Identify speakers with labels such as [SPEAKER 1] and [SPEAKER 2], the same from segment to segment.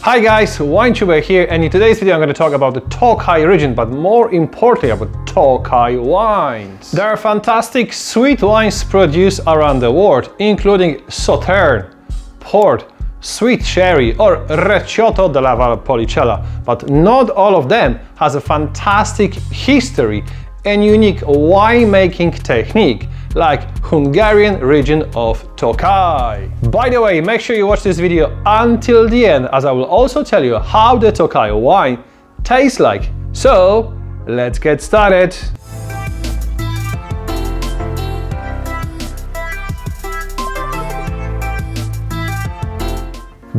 [SPEAKER 1] Hi guys, WineTuber here, and in today's video I'm going to talk about the Tokaj region, but more importantly about Tokaj wines. There are fantastic sweet wines produced around the world, including Sauterne, Port, Sweet Sherry or Recioto della Valpolicella, but not all of them has a fantastic history and unique winemaking technique like Hungarian region of Tokaj. By the way, make sure you watch this video until the end, as I will also tell you how the Tokaj wine tastes like. So, let's get started.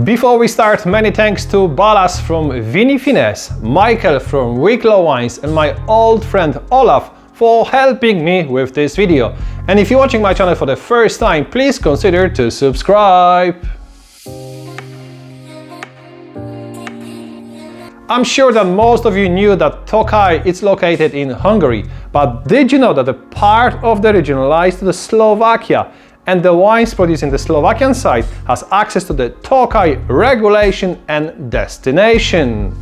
[SPEAKER 1] Before we start, many thanks to Balas from Vini Finesse, Michael from Wicklow Wines and my old friend Olaf for helping me with this video. And if you're watching my channel for the first time, please consider to subscribe. I'm sure that most of you knew that Tokaj is located in Hungary, but did you know that a part of the region lies to the Slovakia, and the wines produced in the Slovakian side has access to the Tokaj regulation and destination?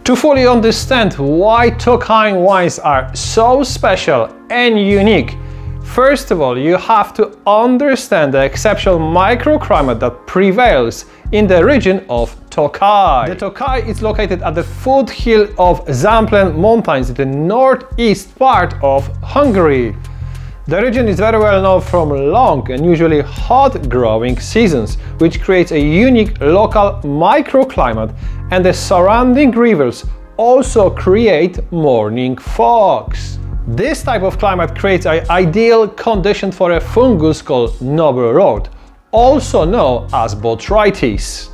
[SPEAKER 1] To fully understand why Tokaj wines are so special and unique, first of all, you have to understand the exceptional microclimate that prevails in the region of Tokaj. The Tokaj is located at the foothill of Zámplen Mountains in the northeast part of Hungary. The region is very well known from long and usually hot growing seasons, which creates a unique local microclimate, and the surrounding rivers also create morning fogs. This type of climate creates an ideal condition for a fungus called noble rot, also known as Botrytis.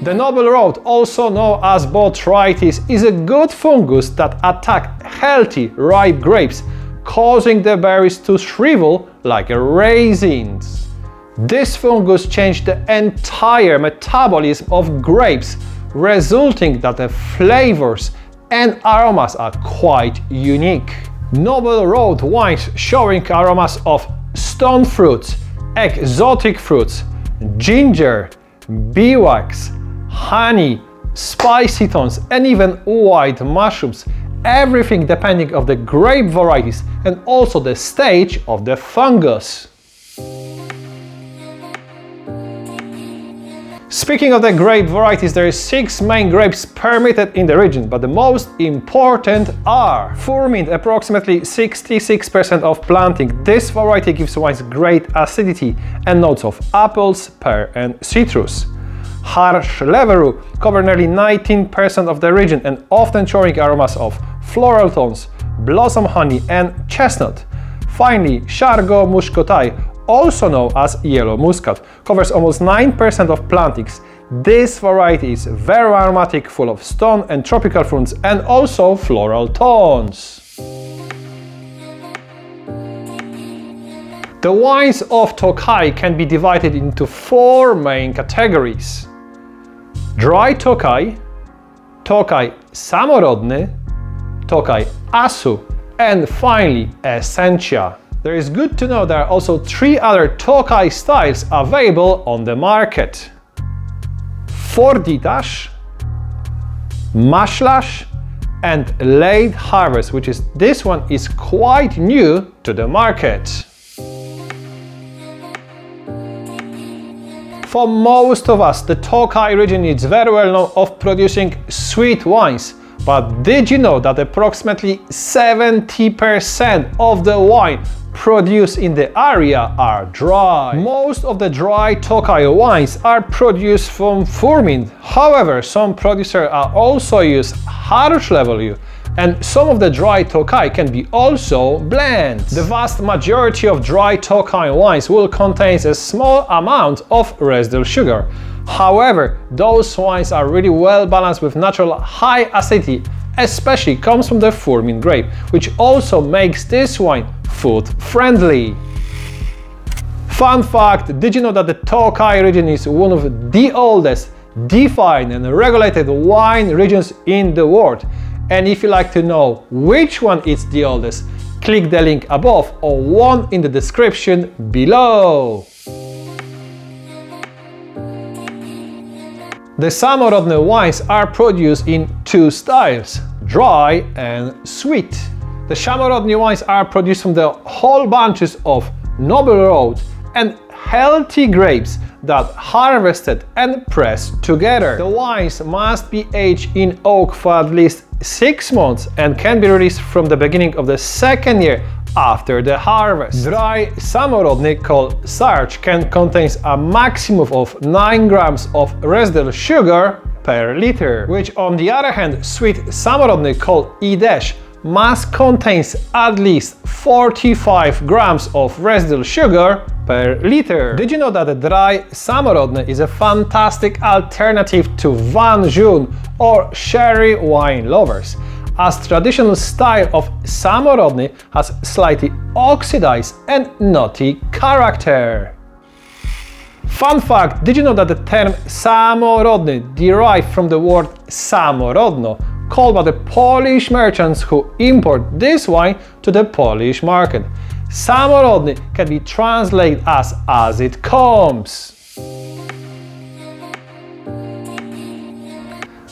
[SPEAKER 1] The noble rot, also known as Botrytis, is a good fungus that attacks healthy ripe grapes, causing the berries to shrivel like raisins. This fungus changed the entire metabolism of grapes, resulting that the flavors and aromas are quite unique. Noble rot wines showing aromas of stone fruits, exotic fruits, ginger, beeswax, honey, spicy tones and even white mushrooms, everything depending on the grape varieties and also the stage of the fungus. Speaking of the grape varieties, there are 6 main grapes permitted in the region, but the most important are Furmint, approximately 66% of planting. This variety gives wines great acidity and notes of apples, pear and citrus. Hárslevelű cover nearly 19% of the region and often showing aromas of floral tones, blossom honey and chestnut. Finally, Sárgamuskotály, also known as Yellow Muscat, covers almost 9% of plantings. This variety is very aromatic, full of stone and tropical fruits and also floral tones. The wines of Tokaj can be divided into 4 main categories: Dry Tokaj, Tokaji Szamorodni, Tokaji Aszú, and finally Essencia. There is good to know there are also 3 other Tokaj styles available on the market: Fordítás, Máslás and Late Harvest, which is this one is quite new to the market. For most of us, the Tokaj region is very well known of producing sweet wines, but did you know that approximately 70% of the wine produced in the area are dry? Most of the dry Tokaj wines are produced from Furmint. However, some producers are also use Hárslevelű, and some of the dry Tokaj can be also blends. The vast majority of dry Tokaj wines will contain a small amount of residual sugar. However, those wines are really well balanced with natural high acidity, especially comes from the Furmint grape, which also makes this wine food friendly. Fun fact, did you know that the Tokaj region is one of the oldest defined and regulated wine regions in the world? And if you like to know which one is the oldest, click the link above or one in the description below. The Szamorodni wines are produced in two styles, dry and sweet. The Szamorodni wines are produced from the whole bunches of noble rot and healthy grapes that harvested and pressed together. The wines must be aged in oak for at least 6 months and can be released from the beginning of the second year after the harvest. Dry Szamorodni, called starch, can contain a maximum of 9 grams of residual sugar per liter, which on the other hand, sweet Szamorodni, called E- must contain at least 45 grams of residual sugar per liter. Did you know that the dry Szamorodni is a fantastic alternative to Vin Jaune or sherry wine lovers, as traditional style of Szamorodni has slightly oxidized and nutty character. Fun fact, did you know that the term Szamorodni derived from the word Samorodno, called by the Polish merchants who import this wine to the Polish market? Szamorodni can be translated as it comes.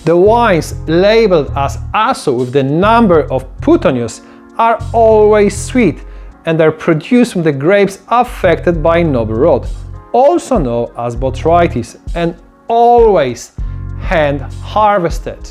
[SPEAKER 1] The wines labeled as Aszú with the number of Puttonyos are always sweet and are produced from the grapes affected by noble rot, also known as Botrytis, and always hand harvested.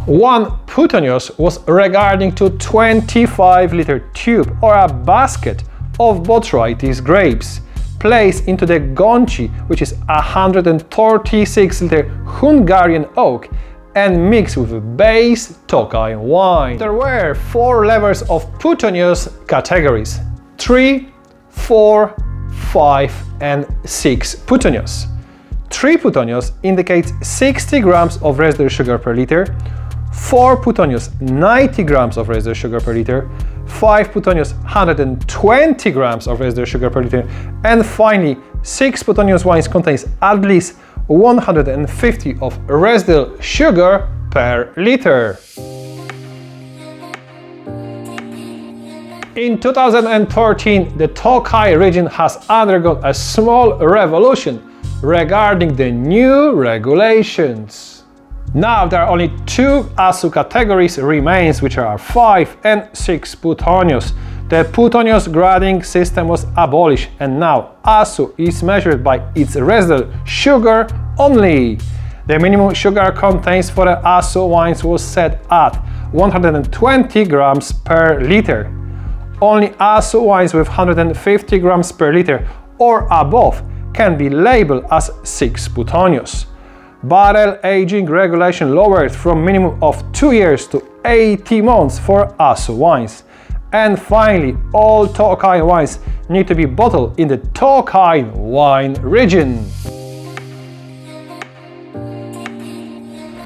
[SPEAKER 1] One Puttonyos was regarding to 25-liter tube or a basket of Botrytis grapes, placed into the gonchi, which is 136-liter Hungarian oak, and mixed with base Tokaj wine. There were 4 levels of Puttonyos categories: 3, 4, 5 and 6 Puttonyos. 3 Puttonyos indicates 60 grams of residual sugar per liter, 4 Puttonyos 90 grams of residual sugar per liter, 5 Puttonyos 120 grams of residual sugar per liter, and finally 6 Puttonyos wines contains at least 150 of residual sugar per liter. In 2013, the Tokaj region has undergone a small revolution regarding the new regulations. Now there are only 2 Aszú categories remains, which are 5 and 6 Puttonyos. The Puttonyos grading system was abolished and now Aszú is measured by its residual sugar only. The minimum sugar contains for the Aszú wines was set at 120 grams per liter. Only Aszú wines with 150 grams per liter or above can be labeled as 6 Puttonyos. Barrel aging regulation lowered from minimum of 2 years to 80 months for Aszú wines. And finally, all Tokaj wines need to be bottled in the Tokaj wine region.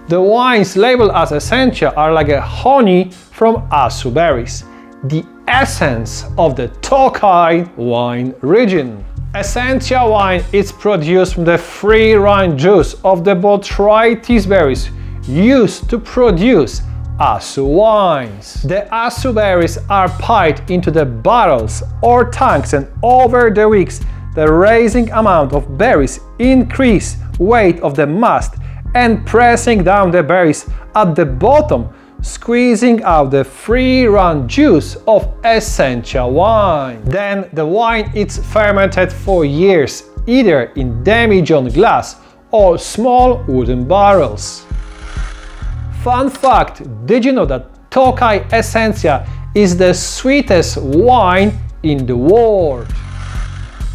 [SPEAKER 1] The wines labeled as Essencia are like a honey from Aszú berries, the essence of the Tokaj wine region. Essencia wine is produced from the free-run juice of the Botrytis berries used to produce Aszú wines. The Aszú berries are piped into the barrels or tanks, and over the weeks the rising amount of berries increase weight of the mast and pressing down the berries at the bottom, squeezing out the free-run juice of Essencia wine. Then the wine is fermented for years, either in demijohn glass or small wooden barrels. Fun fact, did you know that Tokaji Essencia is the sweetest wine in the world?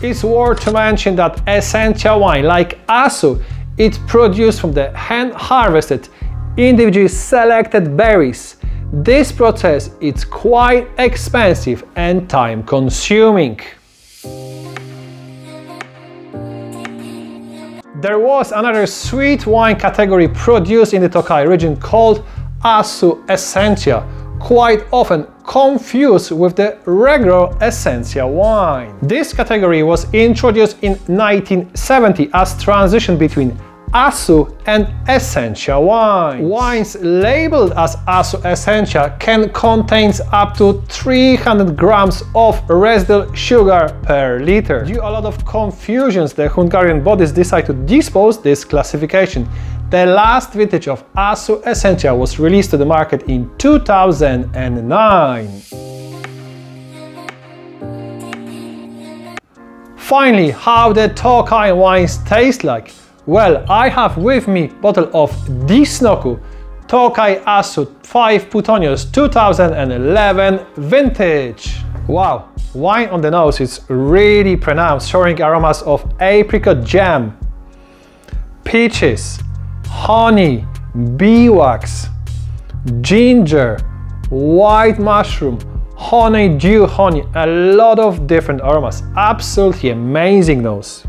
[SPEAKER 1] It's worth to mention that Essencia wine, like Aszú, it's produced from the hand-harvested, individually selected berries. This process is quite expensive and time-consuming. There was another sweet wine category produced in the Tokaj region called Aszú Essencia, quite often confused with the regular Essencia wine. This category was introduced in 1970 as transition between Aszú and Essencia wine. Wines labeled as Aszú Essencia can contain up to 300 grams of residual sugar per liter. Due to a lot of confusions, the Hungarian bodies decide to dispose this classification. The last vintage of Aszú Essencia was released to the market in 2009. Finally, how the Tokaj wines taste like? Well, I have with me a bottle of Disnoku Tokaji Aszú 5 Puttonyos 2011 vintage. Wow, wine on the nose is really pronounced, showing aromas of apricot jam, peaches, honey, beeswax, ginger, white mushroom, honeydew honey, a lot of different aromas. Absolutely amazing nose.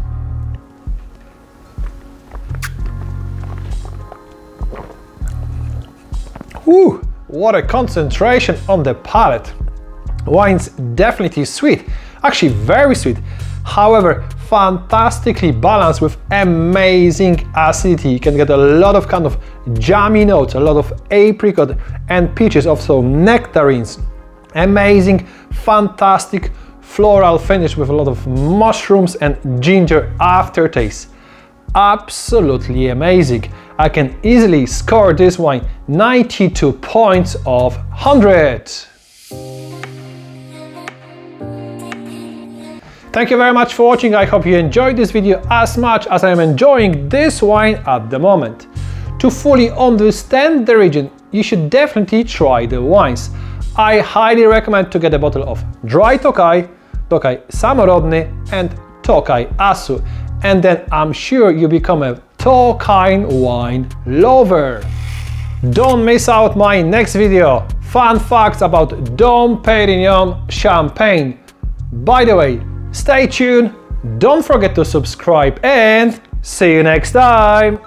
[SPEAKER 1] Whew, what a concentration on the palate. Wine's definitely sweet, actually very sweet. However, fantastically balanced with amazing acidity. You can get a lot of kind of jammy notes, a lot of apricot and peaches, also nectarines. Amazing, fantastic floral finish with a lot of mushrooms and ginger aftertaste. Absolutely amazing. I can easily score this wine 92 points of 100. Thank you very much for watching. I hope you enjoyed this video as much as I am enjoying this wine at the moment. To fully understand the region, you should definitely try the wines. I highly recommend to get a bottle of dry Tokaj, Tokaji Szamorodni and Tokaji Aszú, and then I'm sure you become a Tokaj wine lover. Don't miss out my next video. Fun facts about Dom Pérignon champagne. By the way, stay tuned, don't forget to subscribe, and see you next time.